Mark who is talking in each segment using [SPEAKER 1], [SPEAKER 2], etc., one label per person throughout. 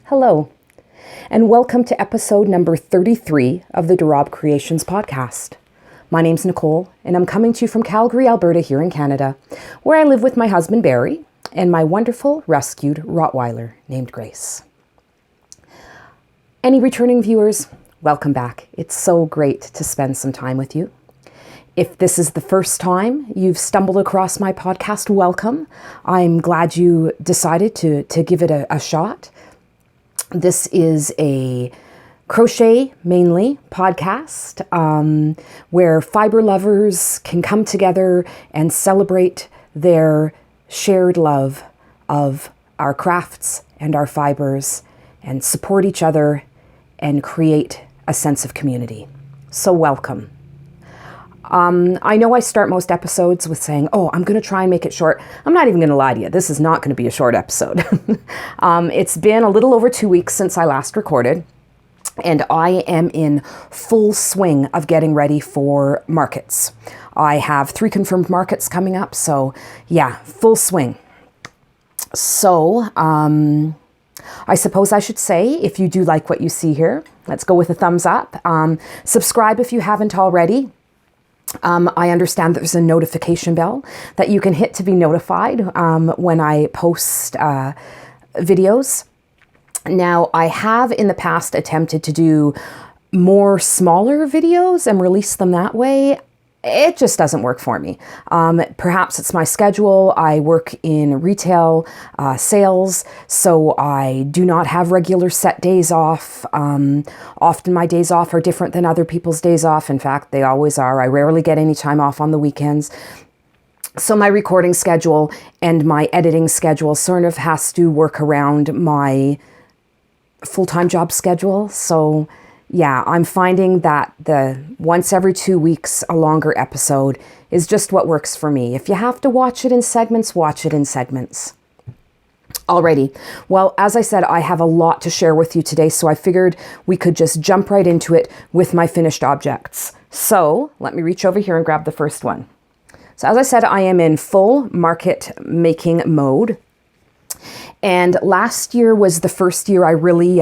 [SPEAKER 1] Hello, and welcome to episode number 33 of the Rabe Creations podcast. My name's Nicole, and I'm coming to you from Calgary, Alberta, here in Canada, where I live with my husband Barry and my wonderful rescued Rottweiler named Grace. Any returning viewers, welcome back. It's so great to spend some time with you. If this is the first time you've stumbled across my podcast, welcome. I'm glad you decided to give it a shot. This is a crochet mainly podcast where fiber lovers can come together and celebrate their shared love of our crafts and our fibers and support each other and create a sense of community. So welcome. I know I start most episodes with saying, I'm going to try and make it short. I'm not even going to lie to you. This is not going to be a short episode. It's been a little over 2 weeks since I last recorded, and I am in full swing of getting ready for markets. I have 3 confirmed markets coming up, so yeah, full swing. So, I suppose I should say, if you do like what you see here, let's go with a thumbs up. Subscribe if you haven't already. I understand there's a notification bell that you can hit to be notified when I post videos. Now, I have in the past attempted to do more smaller videos and release them that way. It just doesn't work for me. Perhaps it's my schedule. I work in retail sales, so I do not have regular set days off. Often my days off are different than other people's days off. In fact, they always are. I rarely get any time off on the weekends. So my recording schedule and my editing schedule sort of has to work around my full-time job schedule. So yeah, I'm finding that the once every 2 weeks, a longer episode is just what works for me. If you have to watch it in segments, watch it in segments. Alrighty. Well, as I said, I have a lot to share with you today, so I figured we could just jump right into it with my finished objects. So let me reach over here and grab the first one. So as I said, I am in full market making mode. And last year was the first year I really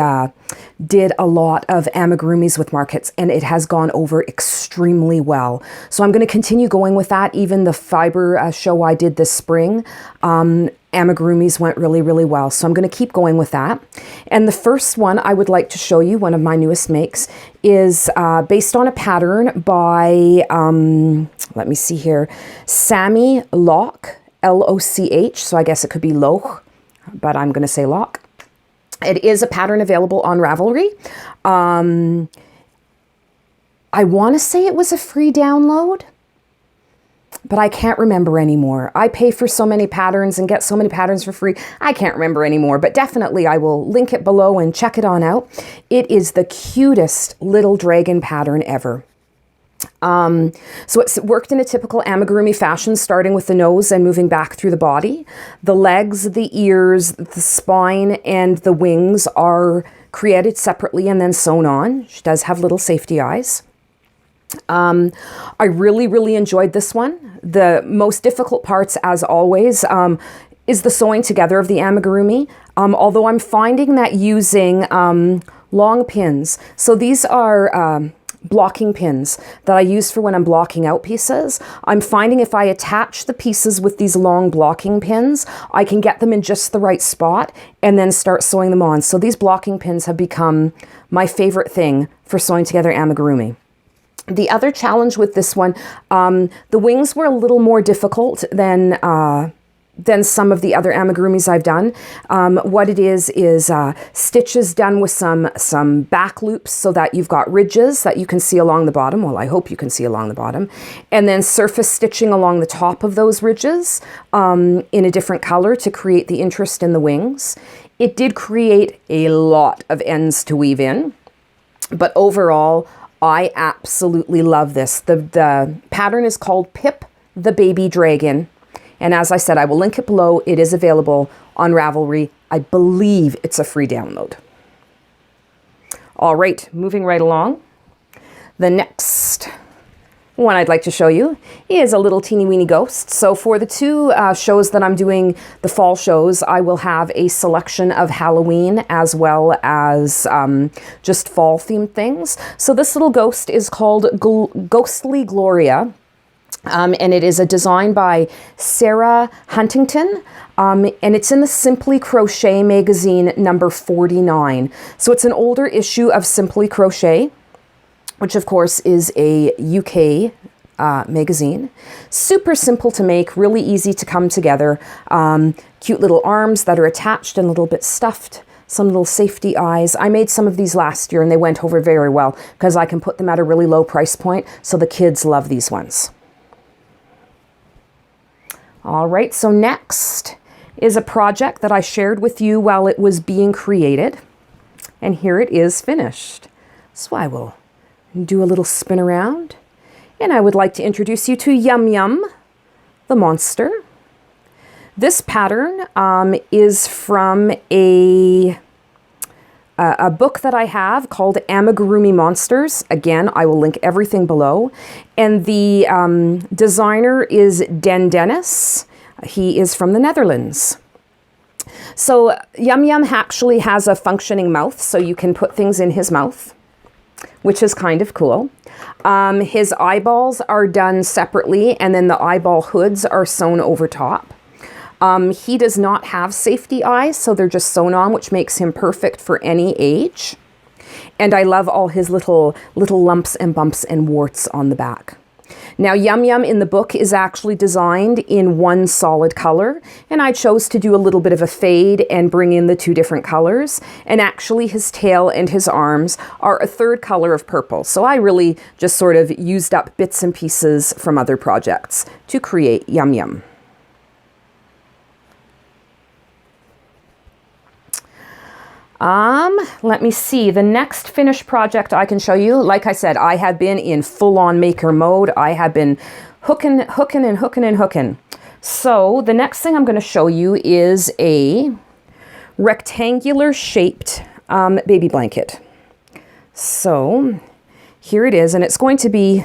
[SPEAKER 1] did a lot of amigurumis with markets, and it has gone over extremely well. So I'm going to continue going with that. Even the fiber show I did this spring, amigurumis went really, really well. So I'm going to keep going with that. And the first one I would like to show you, one of my newest makes, is based on a pattern by, let me see here, Sammy Loch, L-O-C-H. So I guess it could be Loch, but I'm going to say Loch. It is a pattern available on Ravelry. I want to say it was a free download, but I can't remember anymore. I pay for so many patterns and get so many patterns for free. I can't remember anymore, but definitely I will link it below and check it on out. It is the cutest little dragon pattern ever. So it's worked in a typical amigurumi fashion, starting with the nose and moving back through the body. The legs, the ears, the spine, and the wings are created separately and then sewn on. She does have little safety eyes. I really, really enjoyed this one. The most difficult parts, as always, is the sewing together of the amigurumi. Although I'm finding that using long pins, so these are blocking pins that I use for when I'm blocking out pieces. I'm finding if I attach the pieces with these long blocking pins, I can get them in just the right spot and then start sewing them on. So these blocking pins have become my favorite thing for sewing together amigurumi. The other challenge with this one, the wings were a little more difficult than some of the other amigurumis I've done. What it is stitches done with some back loops so that you've got ridges that you can see along the bottom. Well, I hope you can see along the bottom. And then surface stitching along the top of those ridges in a different color to create the interest in the wings. It did create a lot of ends to weave in, but overall, I absolutely love this. The pattern is called Pip the Baby Dragon. And as I said, I will link it below. It is available on Ravelry. I believe it's a free download. All right, moving right along. The next one I'd like to show you is a little teeny weeny ghost. So for the two shows that I'm doing, the fall shows, I will have a selection of Halloween as well as just fall themed things. So this little ghost is called Ghostly Gloria. And it is a design by Sarah Huntington, and it's in the Simply Crochet magazine number 49. So it's an older issue of Simply Crochet, which of course is a UK magazine. Super simple to make, really easy to come together. Cute little arms that are attached and a little bit stuffed. Some little safety eyes. I made some of these last year and they went over very well because I can put them at a really low price point, so the kids love these ones. All right, so next is a project that I shared with you while it was being created. And here it is finished. So I will do a little spin around. And I would like to introduce you to YumYum, the monster. This pattern is from a book that I have called Amigurumi Monsters. Again, I will link everything below. And the designer is Den Dennis. He is from the Netherlands. So YumYum actually has a functioning mouth, so you can put things in his mouth, which is kind of cool. His eyeballs are done separately, and then the eyeball hoods are sewn over top. He does not have safety eyes, so they're just sewn on, which makes him perfect for any age. And I love all his little lumps and bumps and warts on the back. Now, YumYum in the book is actually designed in one solid color, and I chose to do a little bit of a fade and bring in the two different colors. And actually his tail and his arms are a third color of purple. So I really just sort of used up bits and pieces from other projects to create YumYum. Let me see, the next finished project I can show you, like I said, I have been in full-on maker mode. I have been hooking. So the next thing I'm going to show you is a rectangular shaped baby blanket. So here it is, and it's going to be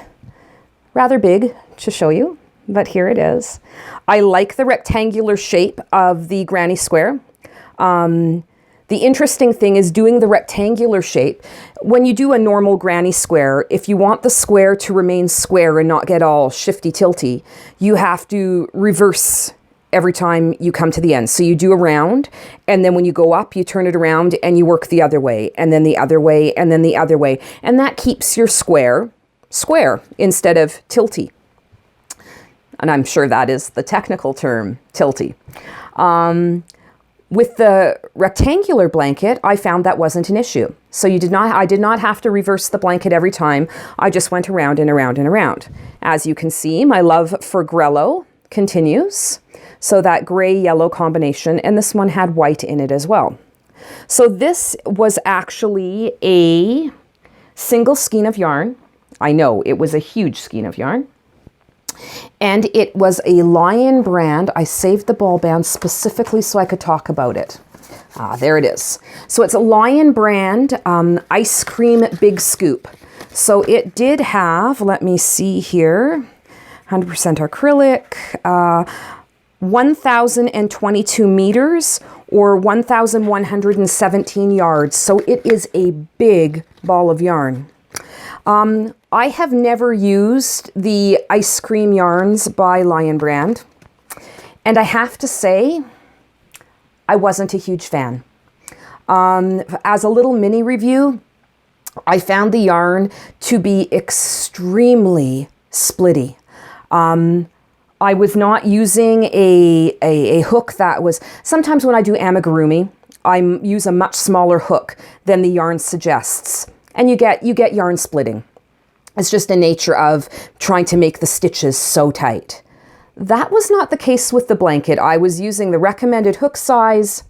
[SPEAKER 1] rather big to show you, but here it is. I like the rectangular shape of the granny square. The interesting thing is doing the rectangular shape. When you do a normal granny square, if you want the square to remain square and not get all shifty-tilty, you have to reverse every time you come to the end. So you do a round, and then when you go up, you turn it around and you work the other way, and then the other way, and then the other way. And that keeps your square square instead of tilty. And I'm sure that is the technical term, tilty. With the rectangular blanket, I found that wasn't an issue. So I did not have to reverse the blanket every time. I just went around and around and around. As you can see, my love for Grello continues. So that gray-yellow combination, and this one had white in it as well. So this was actually a single skein of yarn. I know, it was a huge skein of yarn. And it was a Lion brand. I saved the ball band specifically so I could talk about it. There it is. So it's a Lion brand ice cream big scoop. So it did have, let me see here, 100% acrylic, 1,022 meters or 1,117 yards. So it is a big ball of yarn. I have never used the ice cream yarns by Lion brand, and I have to say, I wasn't a huge fan. As a little mini review, I found the yarn to be extremely splitty. I was not using a hook that was, sometimes when I do amigurumi, I use a much smaller hook than the yarn suggests, and you get yarn splitting. It's just the nature of trying to make the stitches so tight. That was not the case with the blanket. I was using the recommended hook size.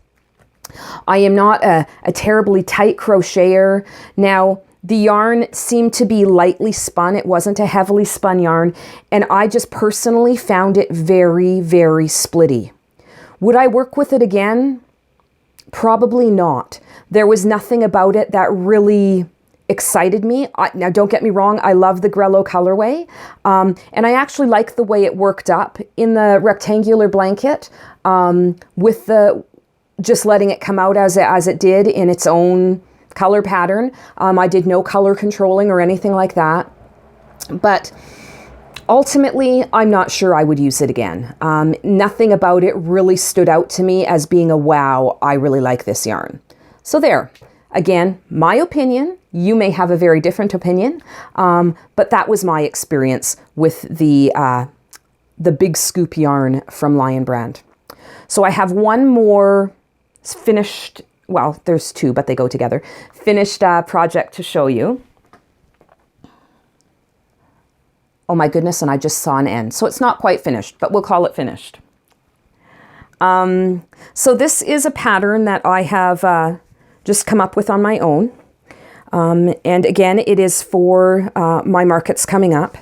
[SPEAKER 1] I am not a terribly tight crocheter. Now, the yarn seemed to be lightly spun. It wasn't a heavily spun yarn. And I just personally found it very, very splitty. Would I work with it again? Probably not. There was nothing about it that really excited me. Now, don't get me wrong, I love the Grello colorway, and I actually like the way it worked up in the rectangular blanket, with the just letting it come out as it did in its own color pattern. I did no color controlling or anything like that, but ultimately, I'm not sure I would use it again. Nothing about it really stood out to me as being a wow, I really like this yarn. So there, again, my opinion. You may have a very different opinion, but that was my experience with the Big Scoop yarn from Lion Brand. So I have one more finished, well, there's two, but they go together, finished project to show you. Oh my goodness, and I just saw an end. So it's not quite finished, but we'll call it finished. So this is a pattern that I have just come up with on my own. And again, it is for my markets coming up.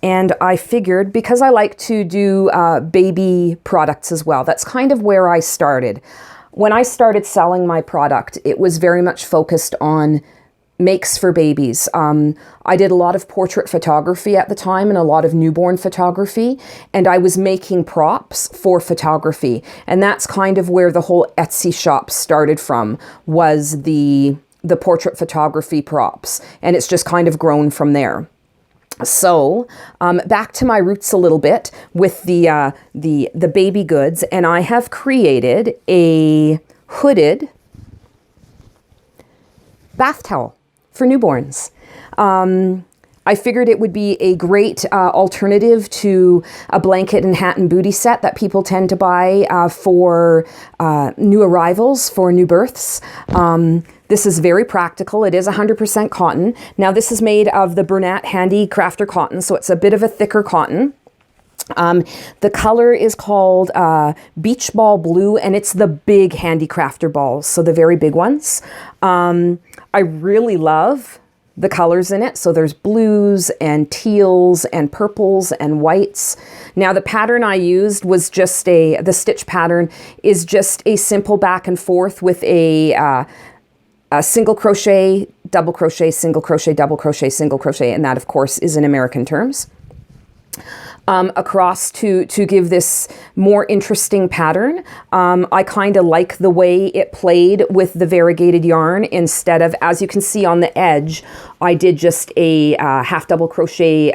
[SPEAKER 1] And I figured, because I like to do baby products as well, that's kind of where I started. When I started selling my product, it was very much focused on makes for babies. I did a lot of portrait photography at the time and a lot of newborn photography, and I was making props for photography. And that's kind of where the whole Etsy shop started from, was the portrait photography props, and it's just kind of grown from there. So back to my roots a little bit with the baby goods, and I have created a hooded bath towel for newborns. I figured it would be a great alternative to a blanket and hat and booty set that people tend to buy for new arrivals, for new births. This is very practical. It is 100% cotton. Now, this is made of the Bernat Handy Crafter cotton, so it's a bit of a thicker cotton. The color is called Beach Ball Blue, and it's the big Handy Crafter balls, so the very big ones. I really love the colors in it. So there's blues and teals and purples and whites. Now, the pattern I used was just the stitch pattern is just a simple back and forth with a single crochet, double crochet, single crochet, double crochet, single crochet, and that, of course, is in American terms. Across to give this more interesting pattern. I kind of like the way it played with the variegated yarn instead of, as you can see on the edge, I did just a half double crochet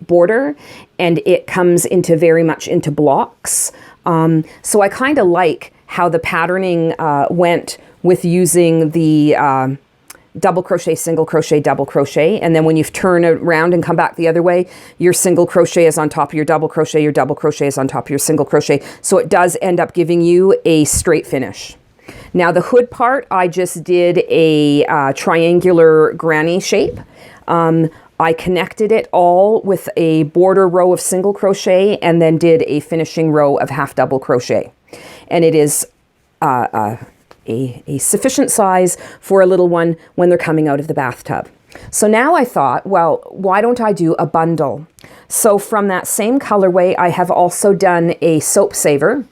[SPEAKER 1] border, and it comes into very much into blocks. So I kind of like how the patterning went with using the double crochet, single crochet, double crochet. And then when you turn around and come back the other way, your single crochet is on top of your double crochet is on top of your single crochet. So it does end up giving you a straight finish. Now, the hood part, I just did a triangular granny shape. I connected it all with a border row of single crochet and then did a finishing row of half double crochet. And it is a sufficient size for a little one when they're coming out of the bathtub. So now I thought, well, why don't I do a bundle? So from that same colorway, I have also done a soap saver.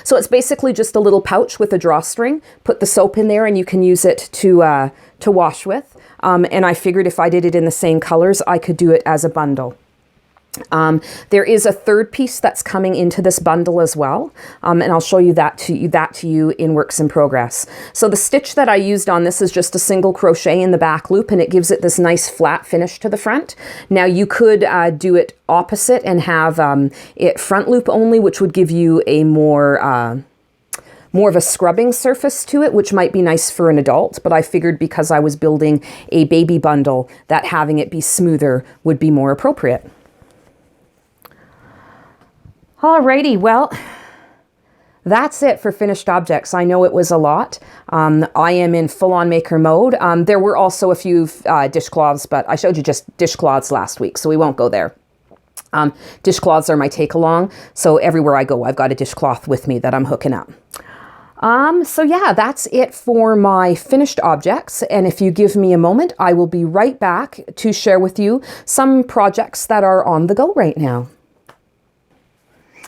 [SPEAKER 1] So it's basically just a little pouch with a drawstring. Put the soap in there and you can use it to wash with. And I figured if I did it in the same colors, I could do it as a bundle. There is a third piece that's coming into this bundle as well, and I'll show you that to you in works in progress. So the stitch that I used on this is just a single crochet in the back loop, and it gives it this nice flat finish to the front. Now you could do it opposite and have it front loop only, which would give you a more of a scrubbing surface to it, which might be nice for an adult, but I figured because I was building a baby bundle that having it be smoother would be more appropriate. Alrighty, well, that's it for finished objects. I know it was a lot. I am in full-on maker mode. There were also a few dishcloths, but I showed you just dishcloths last week, so we won't go there. Dishcloths are my take-along, so everywhere I go, I've got a dishcloth with me that I'm hooking up. So yeah, that's it for my finished objects. And if you give me a moment, I will be right back to share with you some projects that are on the go right now.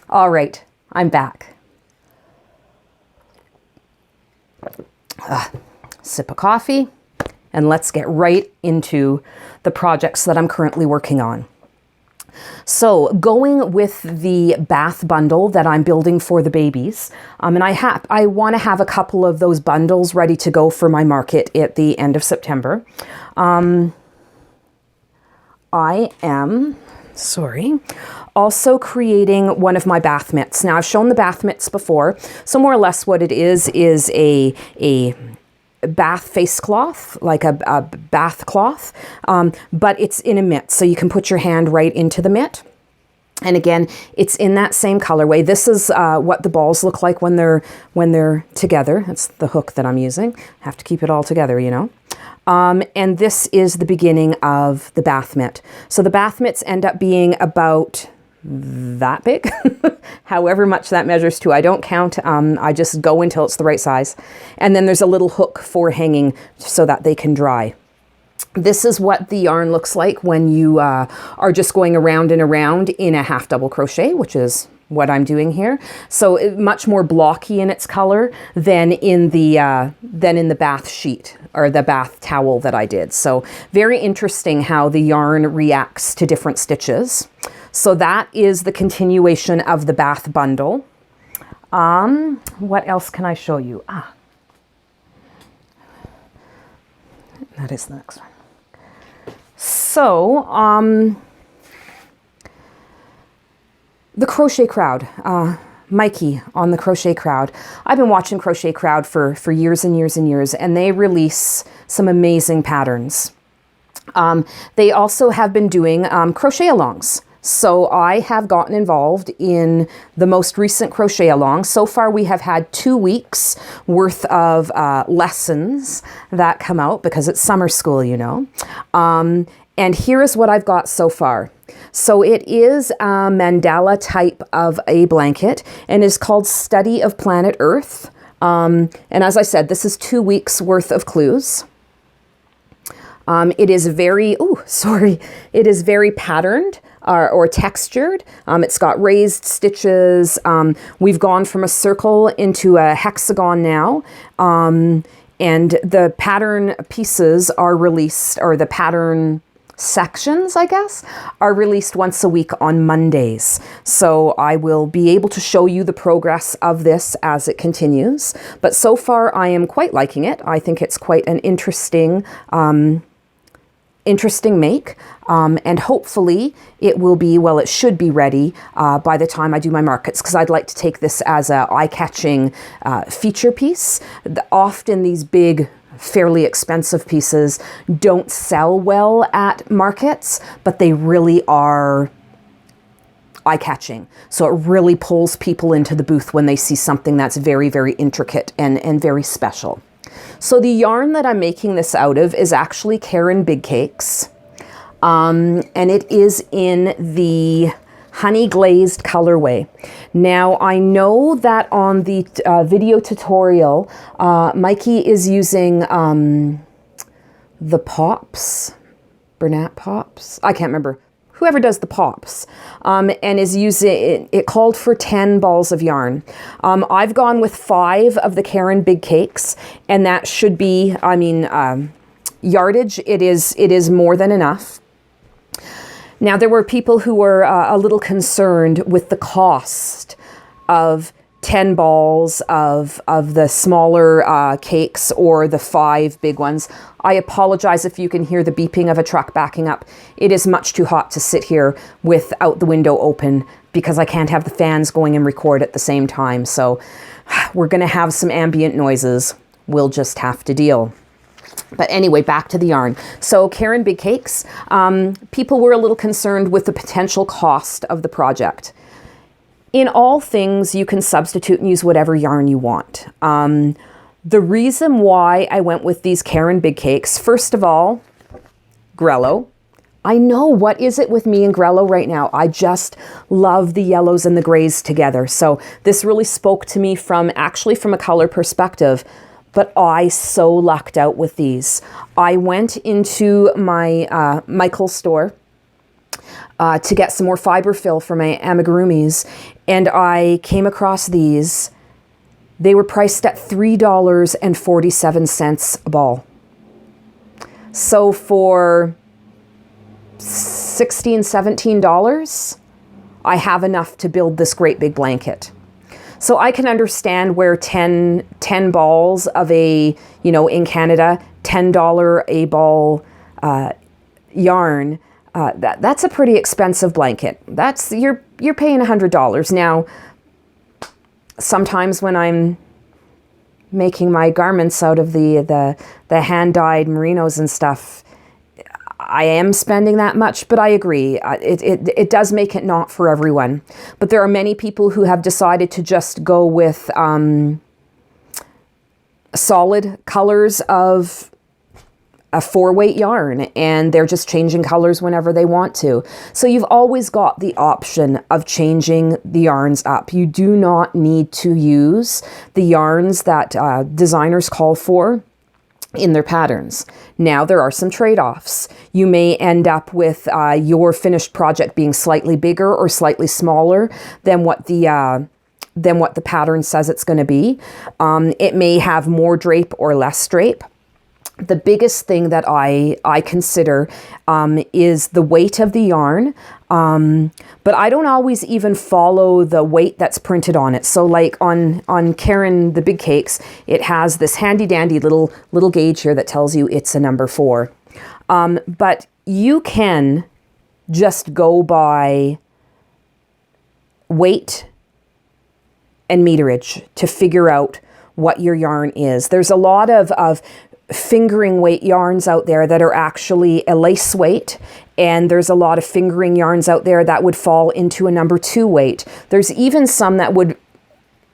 [SPEAKER 1] All right, I'm back. Sip of coffee, and let's get right into the projects that I'm currently working on. So going with the bath bundle that I'm building for the babies, and I want to have a couple of those bundles ready to go for my market at the end of September. I am, also creating one of my bath mitts. Now I've shown the bath mitts before, so more or less what it is a bath face cloth, like a bath cloth, but it's in a mitt, so you can put your hand right into the mitt. And again, it's in that same colorway. This is what the balls look like when they're together. That's the hook that I'm using. Have to keep it all together, you know. And this is the beginning of the bath mitt. So the bath mitts end up being about that big, however much that measures to. I don't count. I just go until it's the right size. And then there's a little hook for hanging so that they can dry. This is what the yarn looks like when you are just going around and around in a half double crochet, which is what I'm doing here. So much more blocky in its color than in the bath sheet or the bath towel that I did. So very interesting how the yarn reacts to different stitches. So that is the continuation of the bath bundle. What else can I show you? That is the next one. So, the Crochet Crowd, Mikey on the Crochet Crowd. I've been watching Crochet Crowd for years and years and years, and they release some amazing patterns. They also have been doing crochet alongs. So I have gotten involved in the most recent crochet along. So far we have had 2 weeks worth of lessons that come out because it's summer school, you know. And here is what I've got so far. So it is a mandala type of a blanket and is called Study of Planet Earth. And as I said, this is 2 weeks worth of clues. It is very, it is very patterned or textured. It's got raised stitches. We've gone from a circle into a hexagon now. And the pattern pieces are released, or the pattern sections, I guess, are released once a week on Mondays. So I will be able to show you the progress of this as it continues. But so far I am quite liking it. I think it's quite an interesting make, and hopefully it will be, well, it should be ready by the time I do my markets, because I'd like to take this as a eye-catching feature piece. Often these big, fairly expensive pieces don't sell well at markets, but they really are eye-catching. So it really pulls people into the booth when they see something that's very, very intricate and very special. So the yarn that I'm making this out of is actually Caron Big Cakes, and it is in the honey glazed colorway. Now I know that on the video tutorial, Mikey is using the pops, Bernat pops, I can't remember, whoever does the pops, and is using, it called for 10 balls of yarn. I've gone with 5 of the Caron Big Cakes, and that should be, I mean, yardage, it is more than enough. Now there were people who were a little concerned with the cost of 10 balls of the smaller cakes or the 5 big ones. I apologize if you can hear the beeping of a truck backing up. It is much too hot to sit here without the window open because I can't have the fans going and record at the same time. So we're going to have some ambient noises. We'll just have to deal. But anyway, back to the yarn. So Caron Big Cakes, people were a little concerned with the potential cost of the project. In all things, you can substitute and use whatever yarn you want. The reason why I went with these Caron Big Cakes, first of all, Grello. I know, what is it with me and Grello right now? I just love the yellows and the grays together. So this really spoke to me actually from a color perspective, but I so lucked out with these. I went into my Michael's store to get some more fiber fill for my amigurumis, and I came across these. They were priced at $3.47 a ball. So for $16, $17, I have enough to build this great big blanket. So I can understand where 10 balls of a, in Canada, $10 a ball yarn, that's a pretty expensive blanket. You're paying $100. Now, sometimes when I'm making my garments out of the hand-dyed merinos and stuff, I am spending that much, but I agree. It does make it not for everyone. But there are many people who have decided to just go with solid colors of a 4-weight yarn, and they're just changing colors whenever they want to. So you've always got the option of changing the yarns up. You do not need to use the yarns that designers call for in their patterns. Now, there are some trade-offs. You may end up with your finished project being slightly bigger or slightly smaller than what the pattern says it's going to be. It may have more drape or less drape. The biggest thing that I consider is the weight of the yarn, but I don't always even follow the weight that's printed on it. So like on Karen the Big Cakes, it has this handy dandy little gauge here that tells you it's a number 4. But you can just go by weight and meterage to figure out what your yarn is. There's a lot of fingering weight yarns out there that are actually a lace weight, and there's a lot of fingering yarns out there that would fall into a number 2 weight. There's even some that would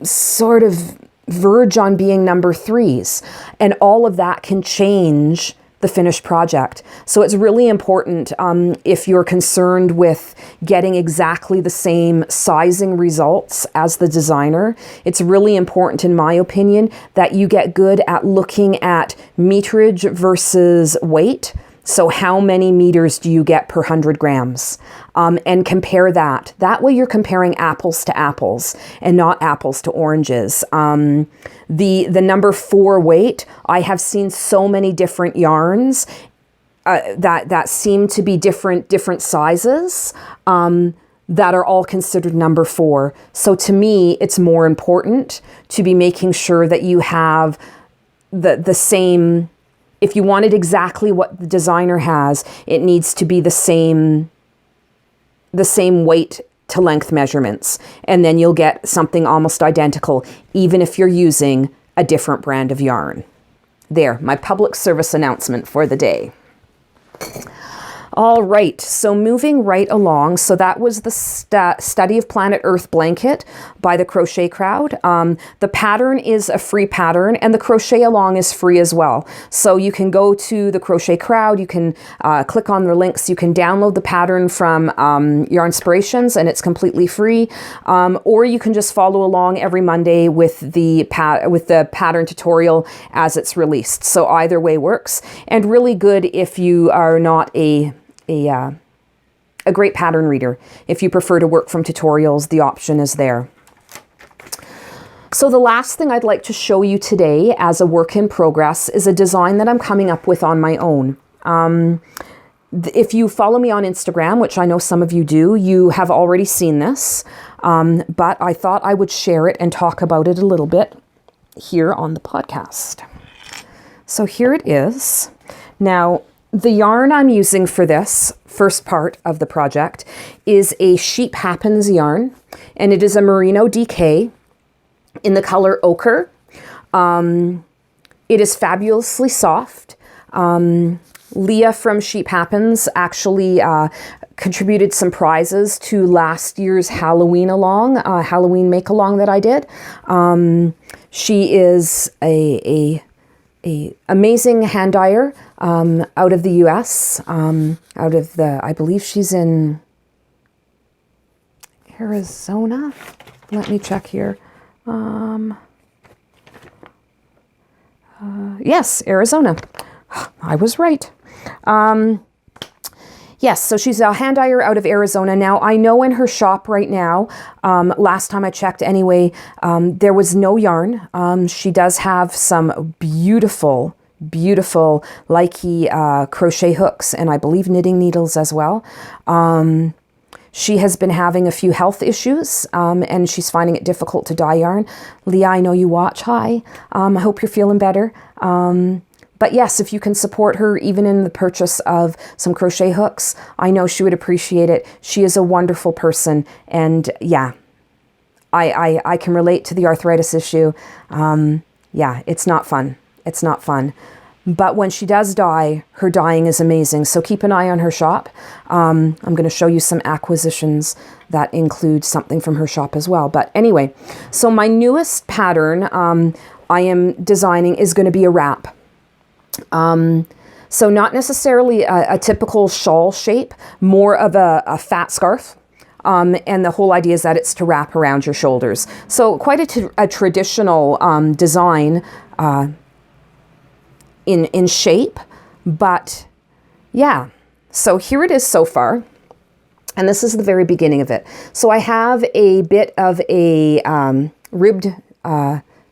[SPEAKER 1] sort of verge on being number 3s, and all of that can change the finished project. So it's really important, if you're concerned with getting exactly the same sizing results as the designer, it's really important, in my opinion, that you get good at looking at meterage versus weight. So how many meters do you get per 100 grams? And compare that. That way you're comparing apples to apples and not apples to oranges. The number 4 weight, I have seen so many different yarns that seem to be different sizes that are all considered number 4. So to me, it's more important to be making sure that you have the same. If you wanted exactly what the designer has, it needs to be the same weight to length measurements. And then you'll get something almost identical, even if you're using a different brand of yarn. There, my public service announcement for the day. All right, so moving right along. So that was the Study of Planet Earth blanket by the Crochet Crowd. The pattern is a free pattern, and the crochet along is free as well. So you can go to the Crochet Crowd, you can click on the links, you can download the pattern from Yarnspirations, and it's completely free. Or you can just follow along every Monday with the pattern tutorial as it's released. So either way works, and really good if you are not a great pattern reader. If you prefer to work from tutorials, the option is there. So the last thing I'd like to show you today as a work in progress is a design that I'm coming up with on my own. If you follow me on Instagram, which I know some of you do, you have already seen this, but I thought I would share it and talk about it a little bit here on the podcast. So here it is. Now, the yarn I'm using for this first part of the project is a Sheep Happens yarn, and it is a Merino DK in the color ochre. It is fabulously soft. Leah from Sheep Happens actually contributed some prizes to last year's Halloween make-along that I did. She is a amazing hand dyer out of the US, I believe she's in Arizona. Let me check here. Yes, Arizona. I was right. Yes, so she's a hand dyer out of Arizona. Now, I know in her shop right now, last time I checked anyway, there was no yarn. She does have some beautiful beautiful likey crochet hooks, and I believe knitting needles as well. She has been having a few health issues, and she's finding it difficult to dye yarn. Leah, I know you watch. Hi. I hope you're feeling better. But yes, if you can support her even in the purchase of some crochet hooks, I know she would appreciate it. She is a wonderful person, and yeah, I can relate to the arthritis issue. Yeah, it's not fun. It's not fun. But when she does dye, her dyeing is amazing. So keep an eye on her shop. I'm going to show you some acquisitions that include something from her shop as well. But anyway, so my newest pattern I am designing is going to be a wrap. So not necessarily a typical shawl shape, more of a fat scarf. And the whole idea is that it's to wrap around your shoulders. So quite a traditional design in shape, but yeah. So here it is so far, and this is the very beginning of it. So I have a bit of a ribbed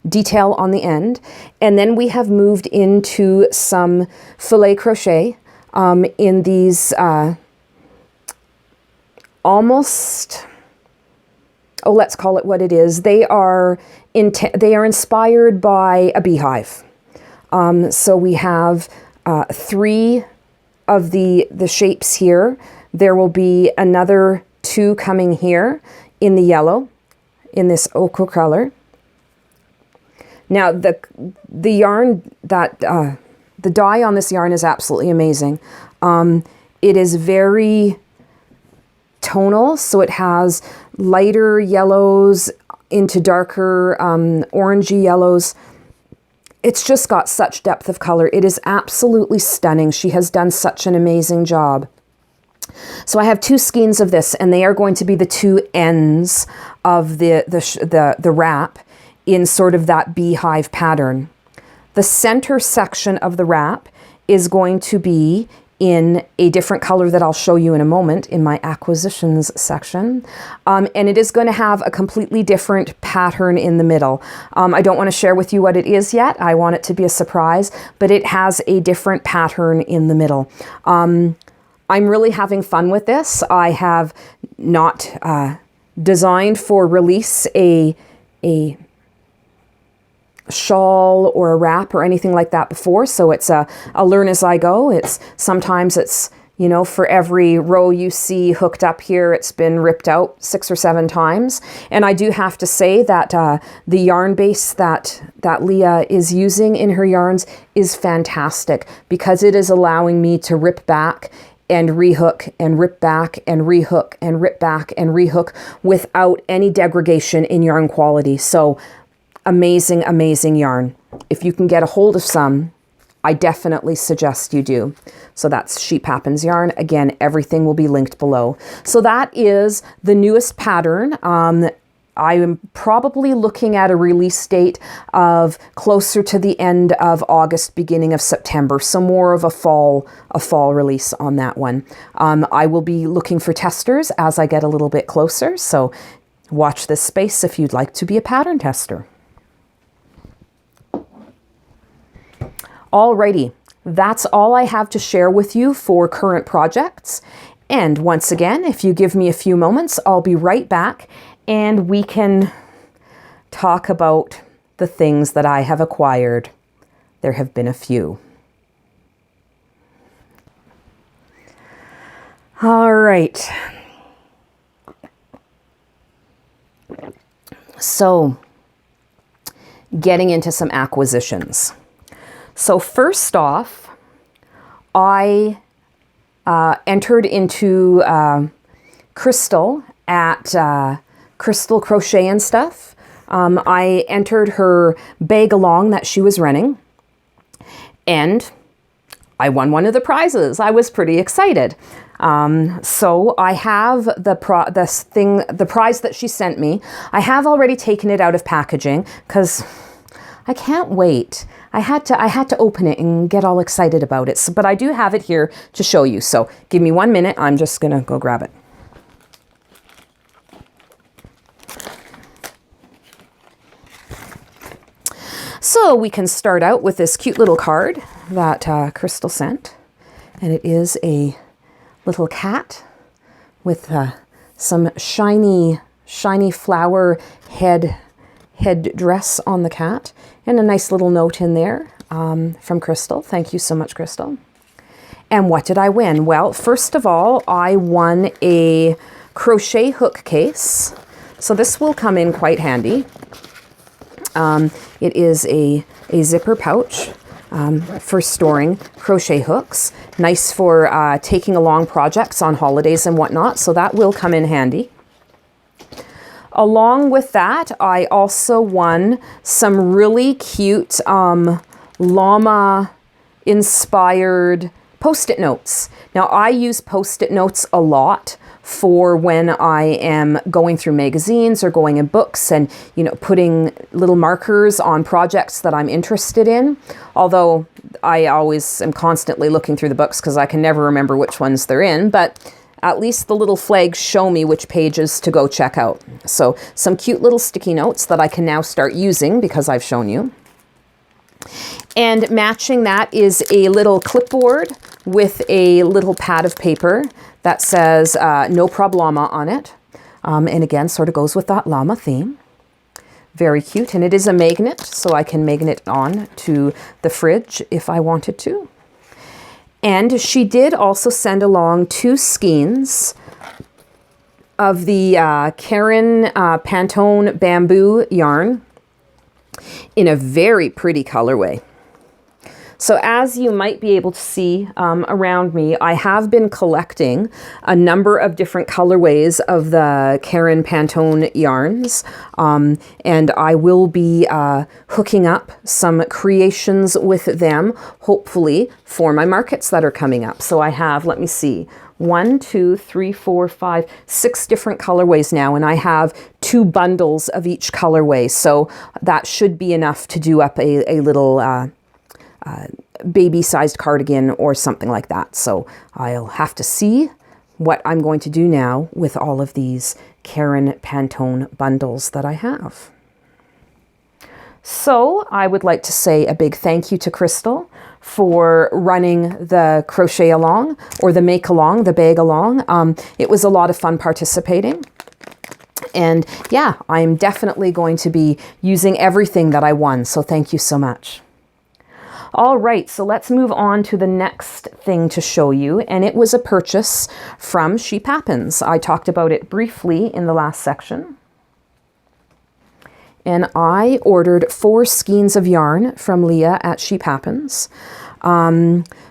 [SPEAKER 1] detail on the end, and then we have moved into some filet crochet in these almost, oh, let's call it what it is. They are inspired by a beehive. So we have 3 of the shapes here. There will be another 2 coming here in the yellow, in this ochre color. Now the yarn that the dye on this yarn is absolutely amazing. It is very tonal, so it has lighter yellows into darker orangey yellows. It's just got such depth of color. It is absolutely stunning. She has done such an amazing job. So I have 2 skeins of this, and they are going to be the 2 ends of the wrap in sort of that beehive pattern. The center section of the wrap is going to be in a different color that I'll show you in a moment in my acquisitions section. And it is going to have a completely different pattern in the middle. I don't want to share with you what it is yet. I want it to be a surprise, but it has a different pattern in the middle. I'm really having fun with this. I have not designed for release a shawl or a wrap or anything like that before, so it's a learn as I go. Sometimes it's, you know, for every row you see hooked up here, it's been ripped out 6 or 7 times. And I do have to say that the yarn base that Leah is using in her yarns is fantastic, because it is allowing me to rip back and rehook and rip back and rehook and rip back and rehook without any degradation in yarn quality. So amazing, amazing yarn. If you can get a hold of some, I definitely suggest you do. So that's Sheep Happens yarn. Again, everything will be linked below. So that is the newest pattern. I am probably looking at a release date of closer to the end of August, beginning of September. So more of a fall release on that one. I will be looking for testers as I get a little bit closer. So watch this space if you'd like to be a pattern tester. Alrighty, that's all I have to share with you for current projects. And once again, if you give me a few moments, I'll be right back and we can talk about the things that I have acquired. There have been a few. All right. So, getting into some acquisitions. So first off, I entered into Crystal at Crystal Crochet and Stuff. I entered her bag along that she was running, and I won one of the prizes. I was pretty excited. So I have the prize that she sent me. I have already taken it out of packaging because I can't wait. I had to open it and get all excited about it. So, but I do have it here to show you. So give me 1 minute. I'm just going to go grab it. So we can start out with this cute little card. that Crystal sent. And it is a little cat with some shiny flower head dress on the cat, and a nice little note in there from Crystal. Thank you so much, Crystal. And what did I win? Well, first of all, I won a crochet hook case. So this will come in quite handy. It is a zipper pouch for storing crochet hooks. Nice for taking along projects on holidays and whatnot. So that will come in handy. Along with that, I also won some really cute llama inspired Post-it notes. Now, I use Post-it notes a lot for when I am going through magazines or going in books and, you know, putting little markers on projects that I'm interested in. Although I always am constantly looking through the books because I can never remember which ones they're in, but at least the little flags show me which pages to go check out. So some cute little sticky notes that I can now start using because I've shown you. And matching that is a little clipboard with a little pad of paper that says no problema on it. And again, sort of goes with that llama theme. Very cute. And it is a magnet, so I can magnet on to the fridge if I wanted to. And she did also send along 2 skeins of the Caron Pantone bamboo yarn in a very pretty colorway. So as you might be able to see around me, I have been collecting a number of different colorways of the Caron Pantone yarns, and I will be hooking up some creations with them, hopefully, for my markets that are coming up. So I have, let me see, 1, 2, 3, 4, 5, 6 different colorways now, and I have 2 bundles of each colorway. So that should be enough to do up a little baby-sized cardigan or something like that. So I'll have to see what I'm going to do now with all of these Caron Pantone bundles that I have. So I would like to say a big thank you to Crystal for running the crochet along, or the make along, the bag along. It was a lot of fun participating. And yeah, I'm definitely going to be using everything that I won. So thank you so much. All right, so let's move on to the next thing to show you, and it was a purchase from Sheep Happens. I talked about it briefly in the last section. And I ordered 4 skeins of yarn from Leah at Sheep Happens.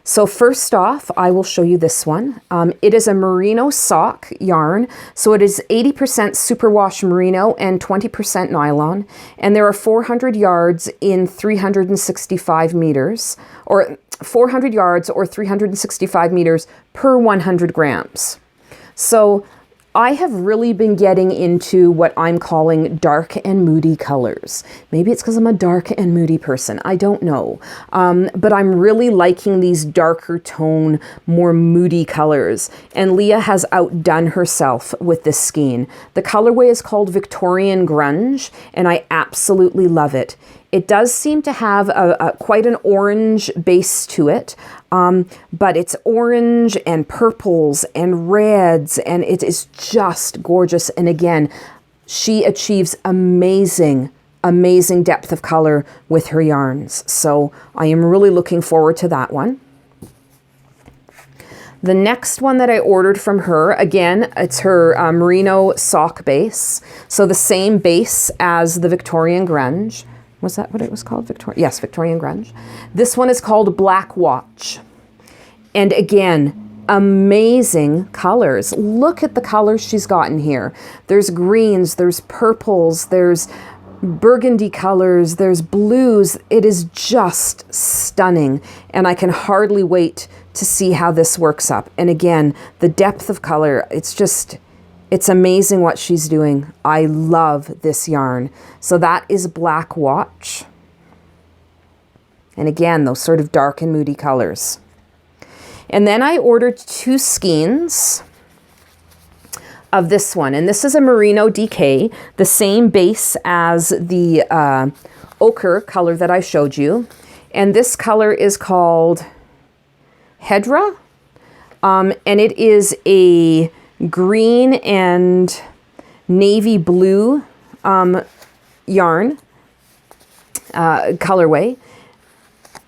[SPEAKER 1] So first off, I will show you this one. It is a merino sock yarn. So it is 80% superwash merino and 20% nylon. And there are 400 yards in 365 meters, or 400 yards or 365 meters per 100 grams. So I have really been getting into what I'm calling dark and moody colors. Maybe it's because I'm a dark and moody person. I don't know. But I'm really liking these darker tone, more moody colors. And Leah has outdone herself with this skein. The colorway is called Victorian Grunge, and I absolutely love it. It does seem to have quite an orange base to it, but it's orange and purples and reds, and it is just gorgeous. And again, she achieves amazing depth of color with her yarns. So I am really looking forward to that one. The next one that I ordered from her, again, it's her merino sock base. So the same base as the Victorian Grunge. Was that what it was called? Yes, Victorian Grunge. This one is called Black Watch. And again, amazing colors. Look at the colors she's gotten here. There's greens, there's purples, there's burgundy colors, there's blues. It is just stunning. And I can hardly wait to see how this works up. And again, the depth of color, it's amazing what she's doing. I love this yarn. So that is Black Watch. And again, those sort of dark and moody colors. And then I ordered 2 skeins of this one. And this is a Merino DK, the same base as the ochre color that I showed you. And this color is called Hedra. And it is a green and navy blue yarn colorway.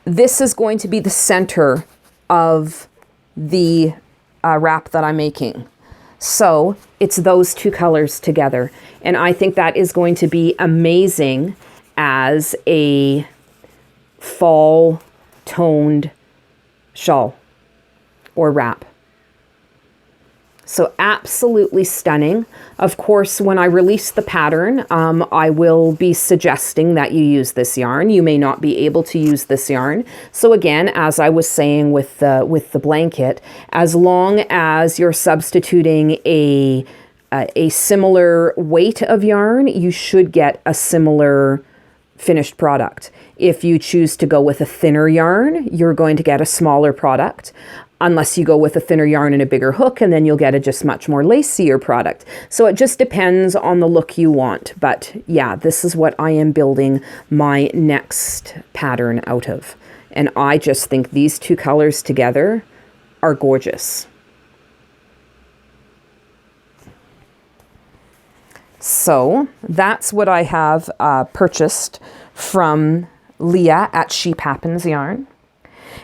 [SPEAKER 1] This is going to be the center of the wrap that I'm making. So it's those two colors together. And I think that is going to be amazing as a fall toned shawl or wrap. So absolutely stunning. Of course, when I release the pattern, I will be suggesting that you use this yarn. You may not be able to use this yarn. So again, as I was saying with the blanket, as long as you're substituting a similar weight of yarn, you should get a similar finished product. If you choose to go with a thinner yarn, you're going to get a smaller product. Unless you go with a thinner yarn and a bigger hook, and then you'll get a just much more lacier product. So it just depends on the look you want. But yeah, this is what I am building my next pattern out of. And I just think these two colors together are gorgeous. So that's what I have purchased from Leah at Sheep Happens Yarn.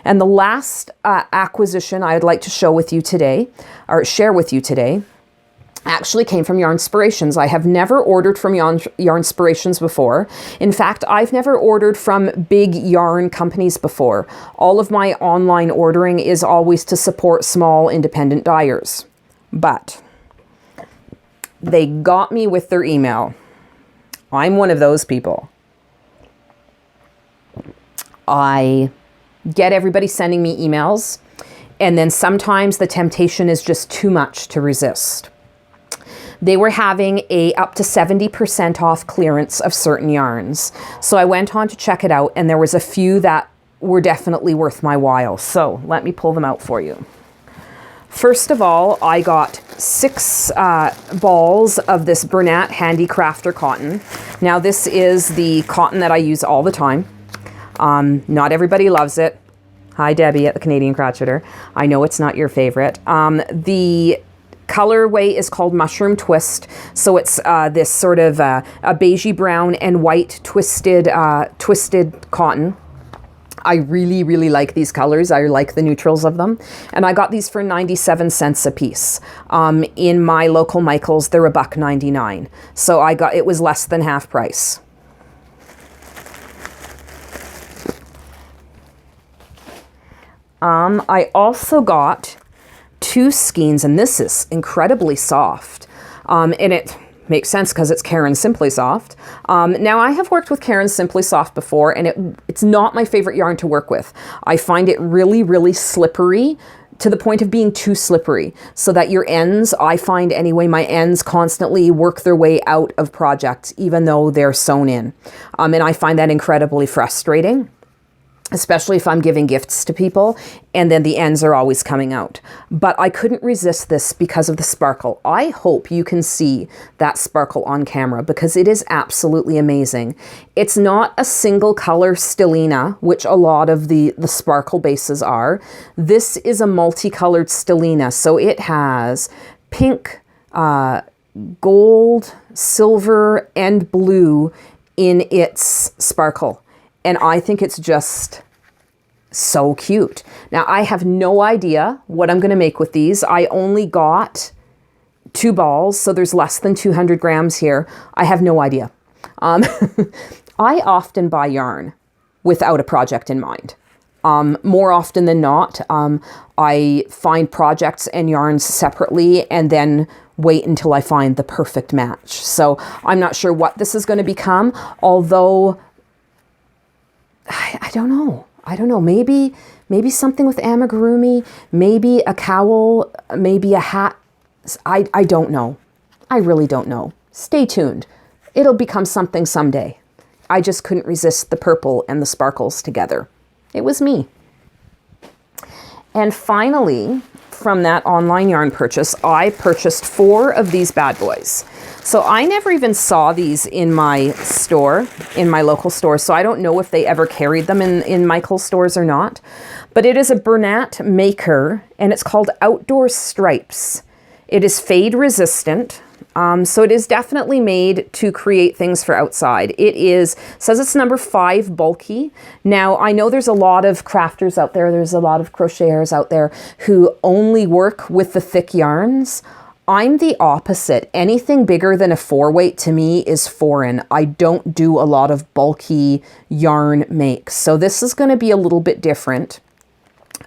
[SPEAKER 1] And the last acquisition I'd like to share with you today, actually came from Yarnspirations. I have never ordered from Yarnspirations before. In fact, I've never ordered from big yarn companies before. All of my online ordering is always to support small independent dyers. But they got me with their email. I'm one of those people. I get everybody sending me emails, and then sometimes the temptation is just too much to resist. They were having a up to 70% off clearance of certain yarns. So I went on to check it out, and there was a few that were definitely worth my while. So let me pull them out for you. First of all, I got 6 balls of this Bernat Handicrafter cotton. Now this is the cotton that I use all the time. Not everybody loves it. Hi, Debbie at the Canadian Crocheter. I know it's not your favorite. The colorway is called Mushroom Twist. So it's this sort of a beigey brown and white twisted cotton. I really, really like these colors. I like the neutrals of them. And I got these for 97 cents a piece. In my local Michael's, they're $1.99. So it was less than half price. I also got 2 skeins, and this is incredibly soft. And it makes sense because it's Caron Simply Soft. Now, I have worked with Caron Simply Soft before, and it's not my favorite yarn to work with. I find it really, really slippery, to the point of being too slippery, so that your ends, I find anyway, my ends constantly work their way out of projects, even though they're sewn in. And I find that incredibly frustrating, especially if I'm giving gifts to people and then the ends are always coming out. But I couldn't resist this because of the sparkle. I hope you can see that sparkle on camera because it is absolutely amazing. It's not a single color stellina, which a lot of the sparkle bases are. This is a multicolored stellina. So it has pink, gold, silver, and blue in its sparkle. And I think it's just so cute. Now, I have no idea what I'm going to make with these. I only got 2 balls, so there's less than 200 grams here. I have no idea. I often buy yarn without a project in mind. More often than not, I find projects and yarns separately and then wait until I find the perfect match. So I'm not sure what this is going to become, although I don't know. Maybe something with amigurumi, maybe a cowl, maybe a hat. I don't know. I really don't know. Stay tuned. It'll become something someday. I just couldn't resist the purple and the sparkles together. It was me. And finally, from that online yarn purchase, I purchased 4 of these bad boys. So I never even saw these in my store, in my local store. So I don't know if they ever carried them in Michael's stores or not. But it is a Bernat maker, and it's called Outdoor Stripes. It is fade resistant. So it is definitely made to create things for outside. Says it's number 5 bulky. Now, I know there's a lot of crafters out there. There's a lot of crocheters out there who only work with the thick yarns. I'm the opposite. Anything bigger than a 4-weight to me is foreign. I don't do a lot of bulky yarn makes. So this is going to be a little bit different.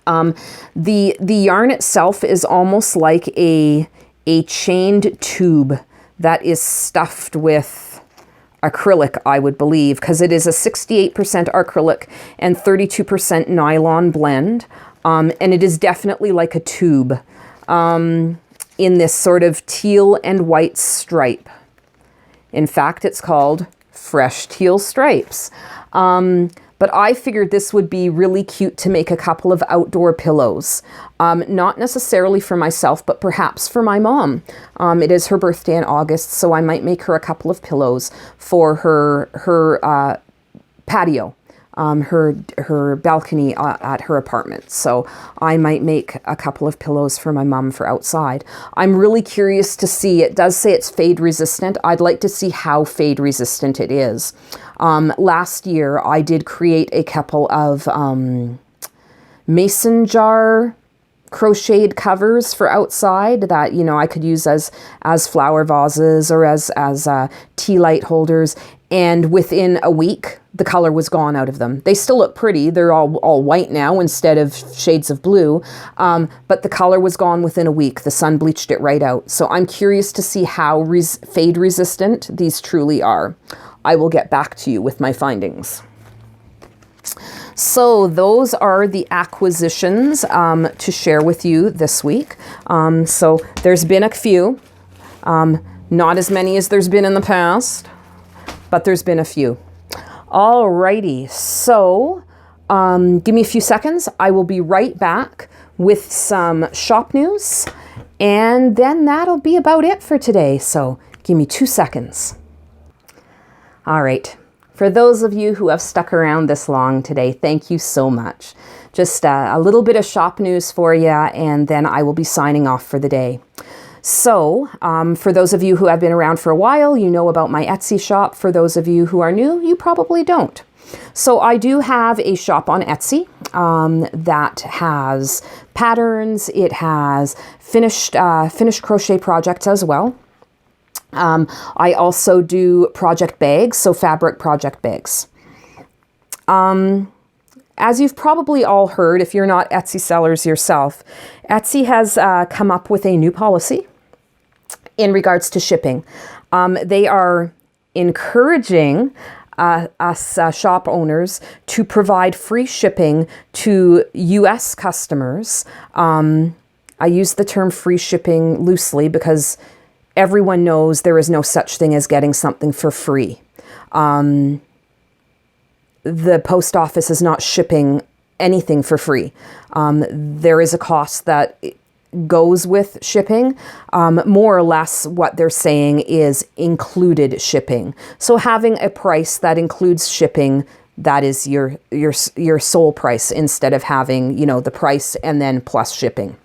[SPEAKER 1] The yarn itself is almost like a chained tube that is stuffed with acrylic, I would believe, because it is a 68% acrylic and 32% nylon blend. And it is definitely like a tube in this sort of teal and white stripe. In fact, it's called Fresh Teal Stripes. But I figured this would be really cute to make a couple of outdoor pillows. Not necessarily for myself, but perhaps for my mom. It is her birthday in August, so I might make her a couple of pillows for her patio, her balcony at her apartment. So I might make a couple of pillows for my mom for outside. I'm really curious to see, it does say it's fade resistant. I'd like to see how fade resistant it is. Last year I did create a couple of mason jar crocheted covers for outside that, you know, I could use as flower vases or as tea light holders. And within a week, the color was gone out of them. They still look pretty. They're all white now instead of shades of blue. But the color was gone within a week. The sun bleached it right out. So I'm curious to see how fade resistant these truly are. I will get back to you with my findings. So those are the acquisitions to share with you this week. So there's been a few, not as many as there's been in the past, but there's been a few. Alrighty, so give me a few seconds. I will be right back with some shop news, and then that'll be about it for today. So give me 2 seconds. All right. For those of you who have stuck around this long today, thank you so much. Just a little bit of shop news for you, and then I will be signing off for the day. So for those of you who have been around for a while, you know about my Etsy shop. For those of you who are new, you probably don't. So I do have a shop on Etsy that has patterns. It has finished crochet projects as well. I also do project bags, so fabric project bags. As you've probably all heard, if you're not Etsy sellers yourself, Etsy has come up with a new policy in regards to shipping. They are encouraging us shop owners to provide free shipping to US customers. I use the term free shipping loosely because everyone knows there is no such thing as getting something for free. The post office is not shipping anything for free. There is a cost that goes with shipping. More or less what they're saying is included shipping. So having a price that includes shipping, that is your sole price, instead of having, you know, the price and then plus shipping.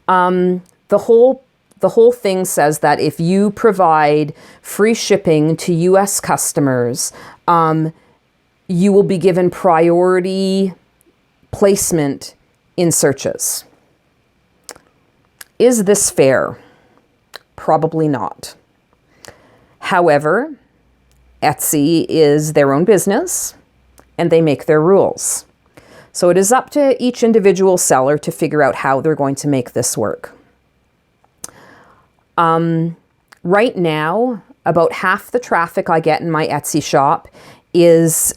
[SPEAKER 1] The whole thing says that if you provide free shipping to US customers, you will be given priority placement in searches. Is this fair? Probably not. However, Etsy is their own business and they make their rules. So it is up to each individual seller to figure out how they're going to make this work. Right now, about half the traffic I get in my Etsy shop is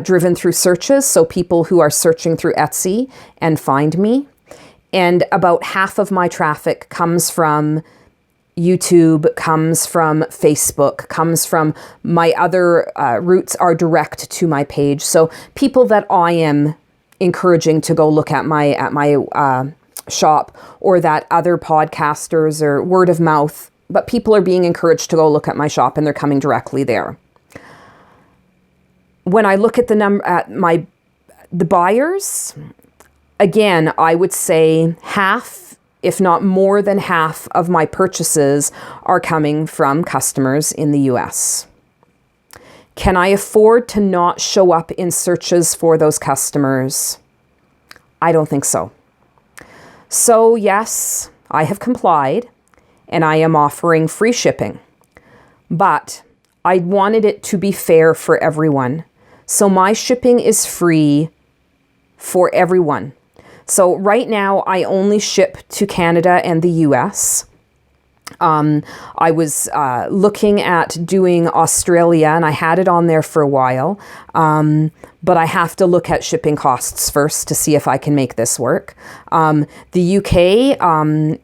[SPEAKER 1] driven through searches, so people who are searching through Etsy and find me. And about half of my traffic comes from YouTube, comes from Facebook, comes from my other routes are direct to my page. So people that I am encouraging to go look at my shop, or that other podcasters or word of mouth but people are being encouraged to go look at my shop and they're coming directly there. When I look at the buyers, again, I would say half, if not more than half of my purchases are coming from customers in the US. Can I afford to not show up in searches for those customers? I don't think so. So yes, I have complied and I am offering free shipping, but I wanted it to be fair for everyone. So my shipping is free for everyone. So right now I only ship to Canada and the US. I was looking at doing Australia and I had it on there for a while, but I have to look at shipping costs first to see if I can make this work. The UK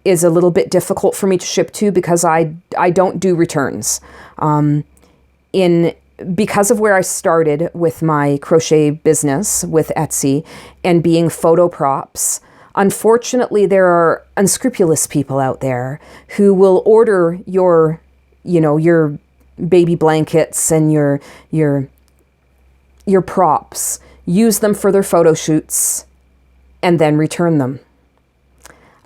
[SPEAKER 1] is a little bit difficult for me to ship to because I don't do returns. Because of where I started with my crochet business with Etsy and being photo props, unfortunately, there are unscrupulous people out there who will order your baby blankets and your props, use them for their photo shoots, and then return them.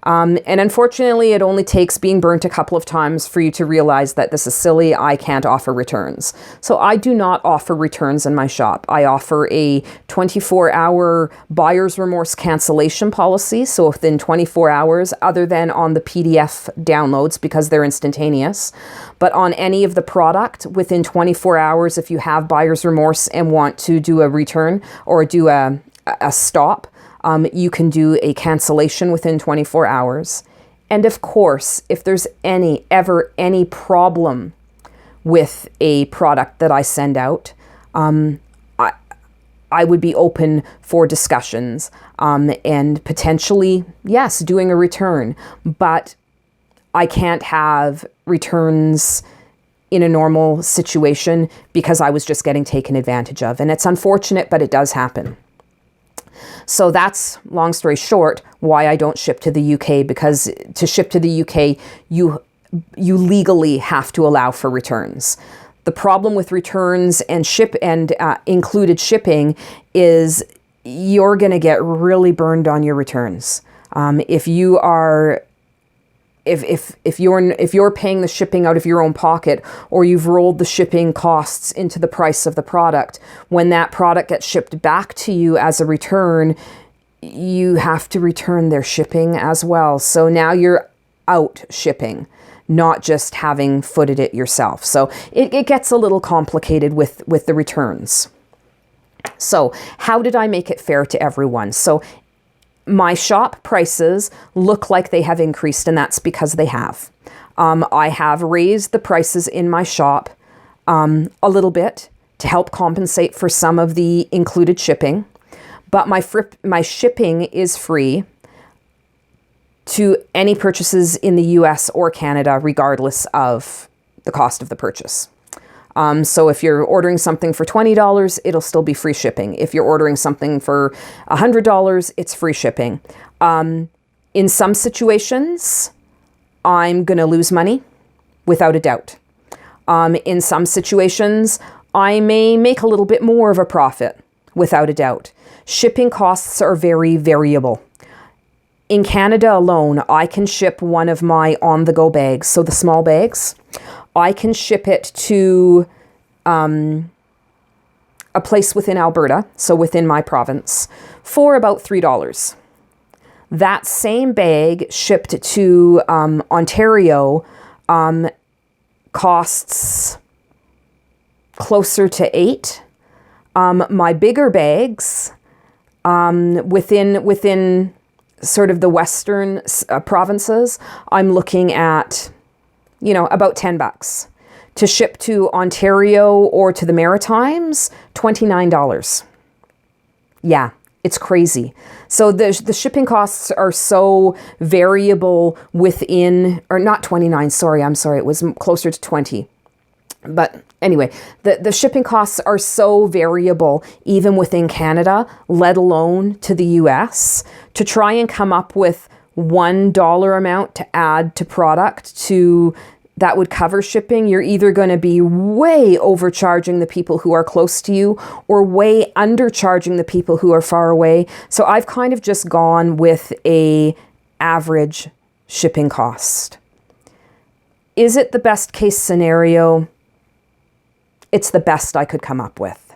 [SPEAKER 1] And unfortunately, it only takes being burnt a couple of times for you to realize that this is silly. I can't offer returns. So I do not offer returns in my shop. I offer a 24-hour buyer's remorse cancellation policy. So within 24 hours, other than on the PDF downloads because they're instantaneous, but on any of the product within 24 hours, if you have buyer's remorse and want to do a return or do a stop, you can do a cancellation within 24 hours. And of course, if there's ever any problem with a product that I send out, I would be open for discussions and potentially, yes, doing a return. But I can't have returns in a normal situation because I was just getting taken advantage of. And it's unfortunate, but it does happen. So that's, long story short, why I don't ship to the UK, because to ship to the UK, you legally have to allow for returns. The problem with returns and included shipping is you're going to get really burned on your returns. If you're paying the shipping out of your own pocket, or you've rolled the shipping costs into the price of the product, when that product gets shipped back to you as a return, you have to return their shipping as well. So now you're out shipping, not just having footed it yourself. So it gets a little complicated with the returns. So how did I make it fair to everyone? So my shop prices look like they have increased, and that's because they have. I have raised the prices in my shop a little bit to help compensate for some of the included shipping, but my shipping is free to any purchases in the US or Canada, regardless of the cost of the purchase. So if you're ordering something for $20, it'll still be free shipping. If you're ordering something for $100, it's free shipping. In some situations, I'm going to lose money, without a doubt. In some situations, I may make a little bit more of a profit, without a doubt. Shipping costs are very variable. In Canada alone, I can ship one of my on-the-go bags, so the small bags, I can ship it to a place within Alberta, so within my province, for about $3. That same bag shipped to Ontario costs closer to $8. My bigger bags within sort of the western provinces, I'm looking at about $10. To ship to Ontario or to the Maritimes, $29. Yeah, it's crazy. So the shipping costs are so variable within, or not 29, I'm sorry, it was closer to 20. But anyway, the shipping costs are so variable even within Canada, let alone to the US. To try and come up with $1 amount to add to product to that would cover shipping, you're either going to be way overcharging the people who are close to you or way undercharging the people who are far away. So I've kind of just gone with a average shipping cost. Is it the best case scenario? It's the best I could come up with.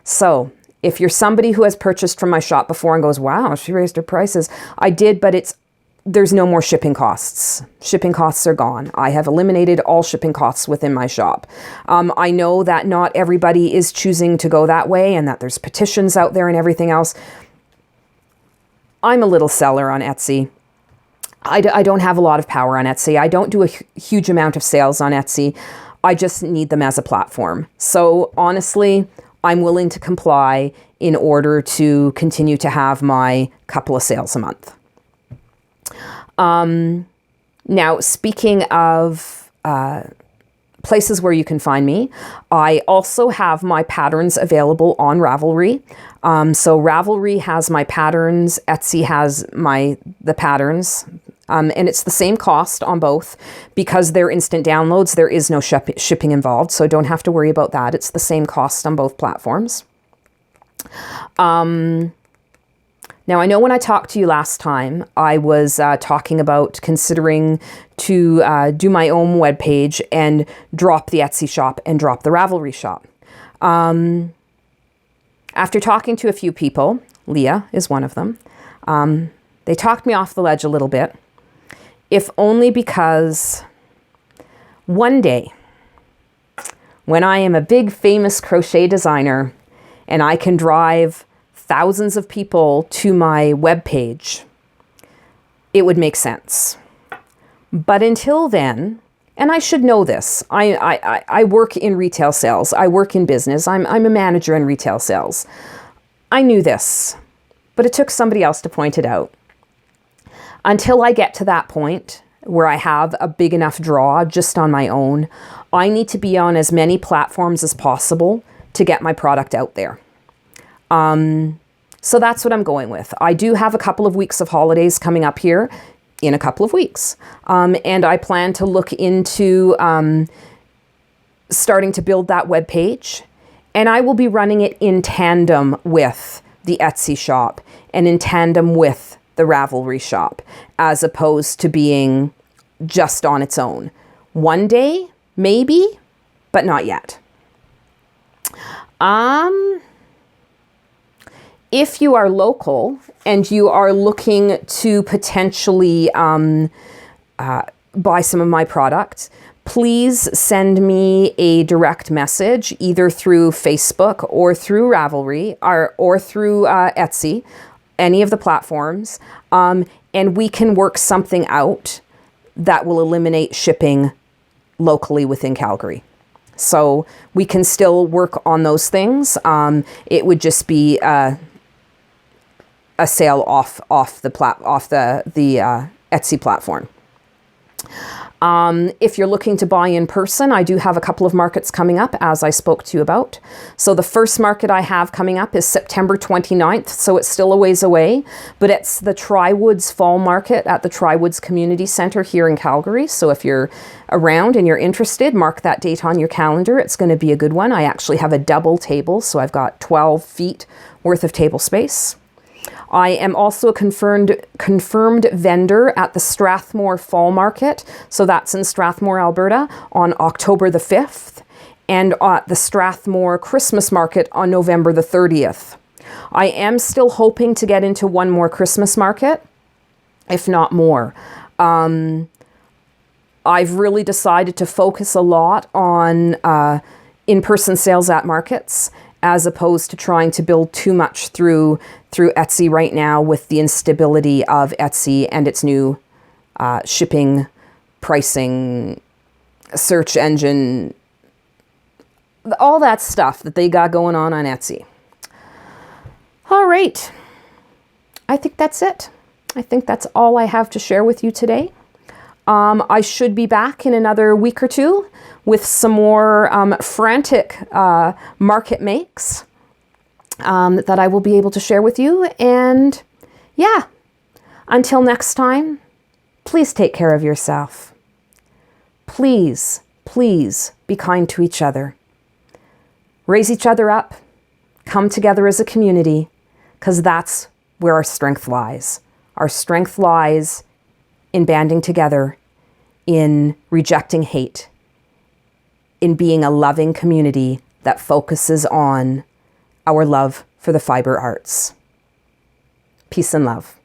[SPEAKER 1] So if you're somebody who has purchased from my shop before and goes, wow, she raised her prices. I did, but there's no more shipping costs. Shipping costs are gone. I have eliminated all shipping costs within my shop. I know that not everybody is choosing to go that way and that there's petitions out there and everything else. I'm a little seller on Etsy. I don't have a lot of power on Etsy. I don't do a huge amount of sales on Etsy. I just need them as a platform. So honestly, I'm willing to comply in order to continue to have my couple of sales a month. Now, speaking of places where you can find me, I also have my patterns available on Ravelry. So Ravelry has my patterns, Etsy has the patterns, and it's the same cost on both because they're instant downloads. There is no shipping involved, so don't have to worry about that. It's the same cost on both platforms. Now, I know when I talked to you last time, I was talking about considering to do my own webpage and drop the Etsy shop and drop the Ravelry shop. After talking to a few people, Leah is one of them, they talked me off the ledge a little bit, if only because one day, when I am a big famous crochet designer and I can drive thousands of people to my webpage, it would make sense. But until then, and I should know this, I work in retail sales. I work in business. I'm a manager in retail sales. I knew this, but it took somebody else to point it out. Until I get to that point where I have a big enough draw just on my own, I need to be on as many platforms as possible to get my product out there. So that's what I'm going with. I do have a couple of weeks of holidays coming up here in a couple of weeks. And I plan to look into starting to build that web page. And I will be running it in tandem with the Etsy shop and in tandem with the Ravelry shop, as opposed to being just on its own. One day, maybe, but not yet. If you are local and you are looking to potentially buy some of my products, please send me a direct message either through Facebook or through Ravelry or through Etsy, any of the platforms, and we can work something out that will eliminate shipping locally within Calgary. So we can still work on those things. It would just be a sale off the Etsy platform. If you're looking to buy in person, I do have a couple of markets coming up, as I spoke to you about. So the first market I have coming up is September 29th, so it's still a ways away, but it's the Tri-Woods Fall Market at the Tri-Woods Community Centre here in Calgary. So if you're around and you're interested, mark that date on your calendar. It's going to be a good one. I actually have a double table, so I've got 12 feet worth of table space. I am also a confirmed vendor at the Strathmore Fall Market. So that's in Strathmore, Alberta on October the 5th, and at the Strathmore Christmas Market on November the 30th. I am still hoping to get into one more Christmas market, if not more. I've really decided to focus a lot on in-person sales at markets, as opposed to trying to build too much through Etsy right now with the instability of Etsy and its new shipping, pricing, search engine, all that stuff that they got going on Etsy. All right. I think that's it. I think that's all I have to share with you today. I should be back in another week or two with some more frantic market makes that I will be able to share with you. And yeah, until next time, please take care of yourself. please, please be kind to each other. Raise each other up. Come together as a community, because that's where our strength lies. Our strength lies in banding together, in rejecting hate, in being a loving community that focuses on our love for the fiber arts. Peace and love.